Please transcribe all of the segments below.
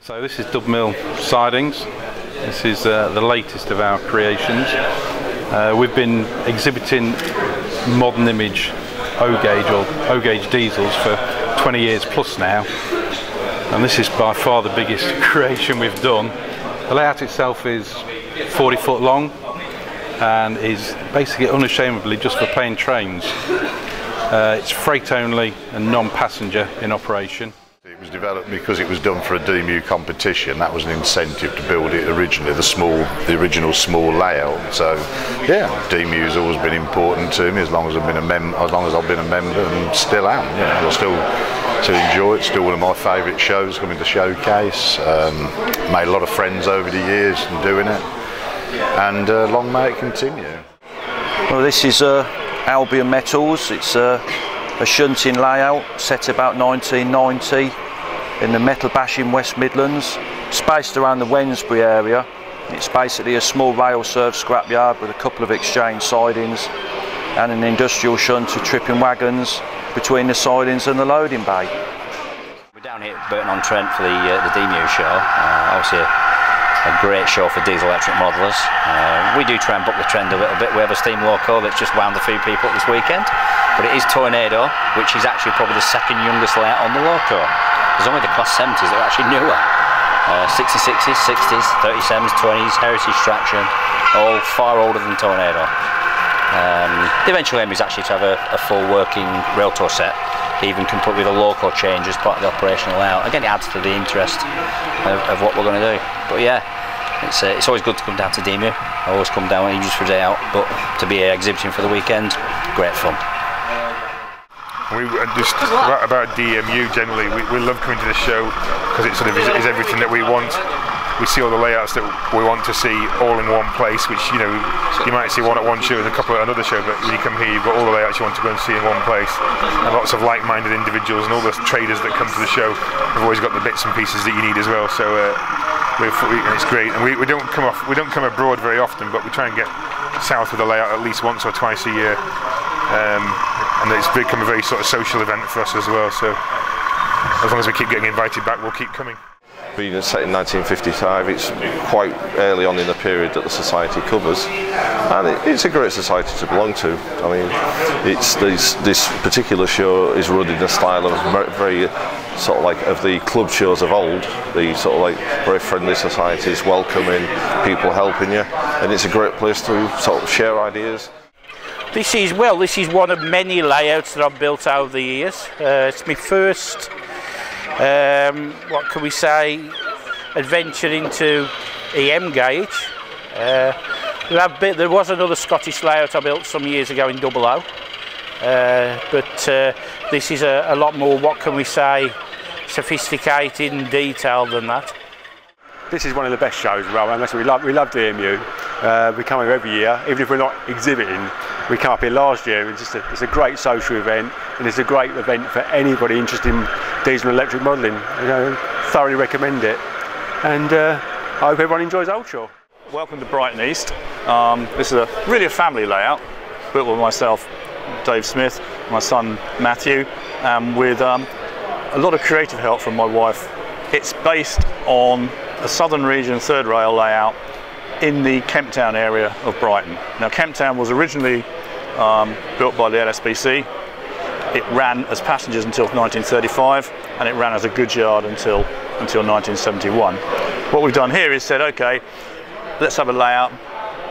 So this is Dubmill Sidings. This is the latest of our creations. We've been exhibiting modern image O-gauge or O-gauge diesels for 20 years plus now, and this is by far the biggest creation we've done. The layout itself is 40 foot long and is basically unashamedly just for plain trains. It's freight only and non-passenger in operation. It was developed because it was done for a DEMU competition. That was an incentive to build it originally, the original small layout. So, yeah, DEMU's always been important to me as long as I've been a member, and still am. You know, I still enjoy it. Still one of my favourite shows, coming to Showcase. Made a lot of friends over the years from doing it, and long may it continue. Well, this is Albion Metals. It's a shunting layout set about 1990 in the metal bashing West Midlands. It's based around the Wednesbury area. It's basically a small rail served scrapyard with a couple of exchange sidings and an industrial shunt of tripping wagons between the sidings and the loading bay. We're down here at Burton-on-Trent for the DEMU show. Obviously a great show for diesel electric modelers. We do try and buck the trend a little bit. We have a steam loco that's just wound a few people up this weekend, but it is Tornado, which is actually probably the second youngest layout on the loco. There's only the class 70s that are actually newer. 66s, 60s, 37s, 20s, heritage traction, all far older than Tornado. The eventual aim is actually to have a full working rail tow set, even complete with a loco change as part of the operational layout. Again, it adds to the interest of what we're going to do. But yeah, it's always good to come down to DEMU. I always come down even just for a day out, but to be exhibiting for the weekend, great fun. Just about DEMU generally, we love coming to the show because it sort of is everything that we want. We see all the layouts that we want to see all in one place, which, you know, you might see one at one show and a couple at another show, but when you come here you've got all the layouts you want to go and see in one place, and lots of like-minded individuals, and all the traders that come to the show have always got the bits and pieces that you need as well. So it's great, and we don't come abroad very often, but we try and get south with the layout at least once or twice a year, and it's become a very sort of social event for us as well. So as long as we keep getting invited back, we'll keep coming. Being set in 1955, it's quite early on in the period that the society covers, and it's a great society to belong to. I mean, this particular show is run in a style of very sort of like of the club shows of old, the sort of like very friendly societies, welcoming, people helping you, and it's a great place to sort of share ideas. This is one of many layouts that I've built over the years. It's my first, what can we say, adventure into EM gauge. There was another Scottish layout I built some years ago in double O, but this is a lot more, what can we say, sophisticated and detailed than that. This is one of the best shows around. We love DEMU. We come here every year, even if we're not exhibiting. We come up here last year, and it's a great social event, and it's a great event for anybody interested in diesel and electric modelling. You know, thoroughly recommend it, and I hope everyone enjoys Oldshaw. Welcome to Brighton East. This is really a family layout, built with myself, Dave Smith, my son Matthew, and with a lot of creative help from my wife. It's based on a southern region third rail layout in the Kemp Town area of Brighton. Now, Kemp Town was originally built by the LSBC. It ran as passengers until 1935, and it ran as a goods yard until 1971. What we've done here is said, okay, let's have a layout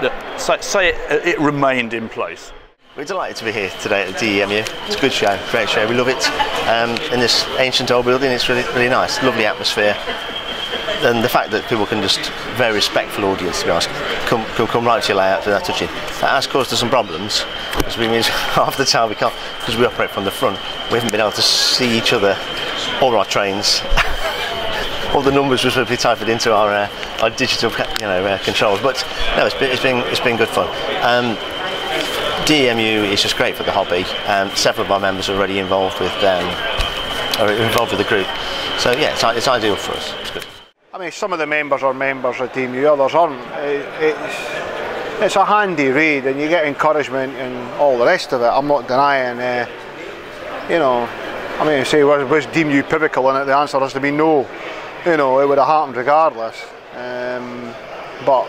that say it remained in place. We're delighted to be here today at DEMU. It's a good show, great show. We love it. In this ancient old building, it's really nice, lovely atmosphere. And the fact that people can just, very respectful audience, to be honest, come right to your layout without touching. That has caused us some problems, which means half the time we can't, because we operate from the front, we haven't been able to see each other or our trains. All the numbers were supposed to be typed into our digital, controls. But no, it's been good fun. DEMU is just great for the hobby, and several of our members are already involved with the group. So yeah, it's ideal for us. It's good. I mean, some of the members are members of DEMU, others aren't. It's a handy read, and you get encouragement and all the rest of it. I'm not denying, I mean, say, was DEMU pivotal in it? The answer has to be no. you know, it would have happened regardless. But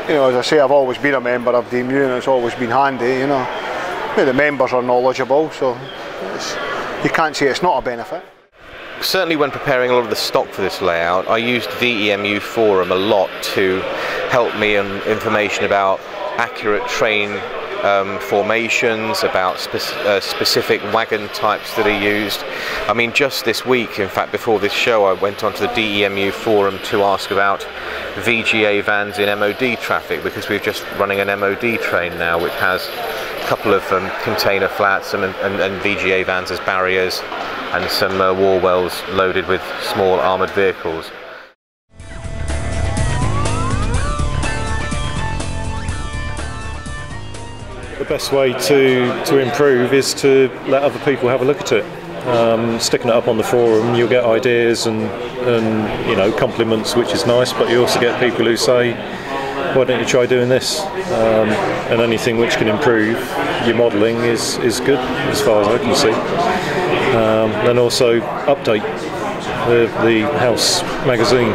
you know, as I say, I've always been a member of DEMU, and it's always been handy. You know, the members are knowledgeable, so you can't say it's not a benefit. Certainly when preparing a lot of the stock for this layout, I used the DEMU forum a lot to help me on information about accurate train formations, about specific wagon types that are used. I mean, just this week, in fact, before this show, I went onto the DEMU forum to ask about VGA vans in MOD traffic, because we're just running an MOD train now which has a couple of container flats and VGA vans as barriers, and some war wells loaded with small armoured vehicles. The best way to improve is to let other people have a look at it. Sticking it up on the forum, you'll get ideas and you know, compliments, which is nice, but you also get people who say, why don't you try doing this? And anything which can improve your modelling is good, as far as I can see. And also update the house magazine.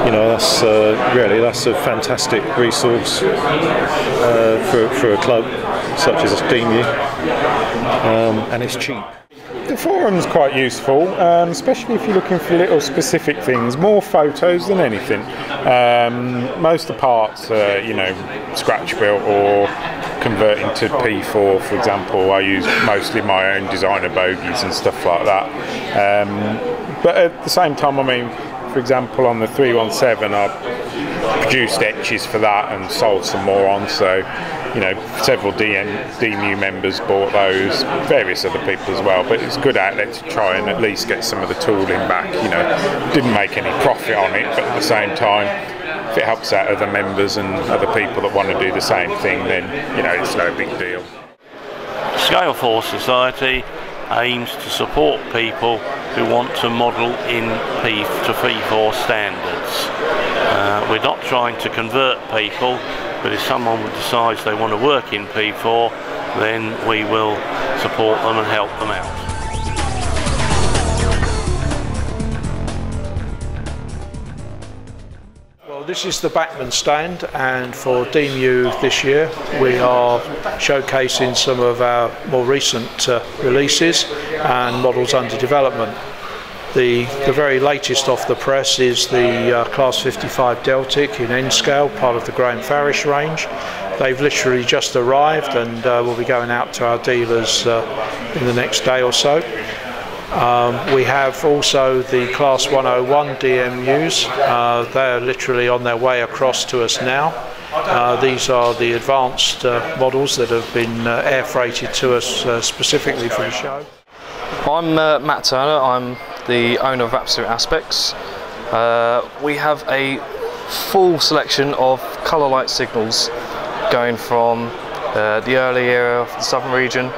You know, that's that's a fantastic resource for a club such as DEMU, and it's cheap. The forum's quite useful, especially if you're looking for little specific things, more photos than anything. Most of the parts are, you know, scratch built or converting to P4, for example. I use mostly my own designer bogies and stuff like that. But at the same time, I mean, for example, on the 317, I produced etches for that and sold some more on. So, you know, several DEMU members bought those, various other people as well. But it's a good outlet to try and at least get some of the tooling back. You know, didn't make any profit on it, but at the same time, if it helps out other members and other people that want to do the same thing, then, you know, it's no big deal. Scalefour Society aims to support people who want to model in P4 standards. We're not trying to convert people, but if someone decides they want to work in P4, then we will support them and help them out. Well, this is the Bachmann stand, and for DEMU this year we are showcasing some of our more recent releases and models under development. The very latest off the press is the Class 55 Deltic in N scale, part of the Graham Farish range. They've literally just arrived and will be going out to our dealers in the next day or so. We have also the Class 101 DEMUs. They're literally on their way across to us now. These are the advanced models that have been air freighted to us specifically for the show. I'm Matt Turner. I'm the owner of Absolute Aspects. We have a full selection of colour light signals going from the early era of the southern region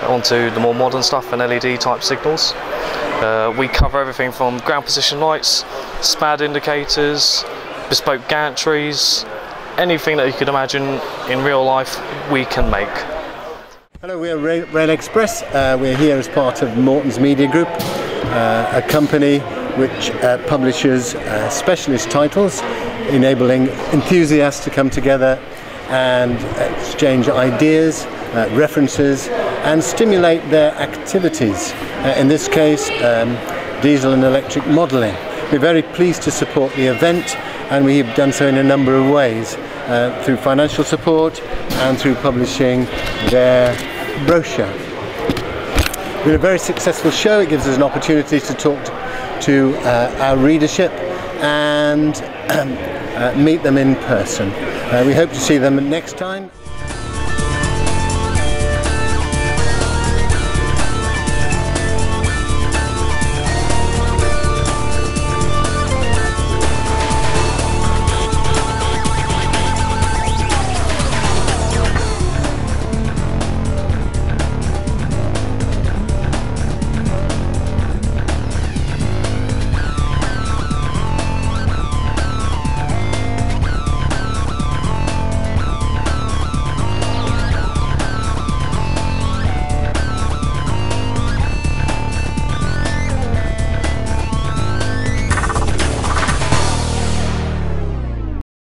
onto the more modern stuff and LED type signals. We cover everything from ground position lights, SPAD indicators, bespoke gantries, anything that you could imagine in real life we can make. Hello, we are Rail Express. We're here as part of Morton's Media Group, a company which publishes specialist titles, enabling enthusiasts to come together and exchange ideas, references, and stimulate their activities. In this case, diesel and electric modelling. We're very pleased to support the event, and we have done so in a number of ways, through financial support and through publishing their brochure. It's been a very successful show. It gives us an opportunity to talk to our readership and meet them in person. We hope to see them next time.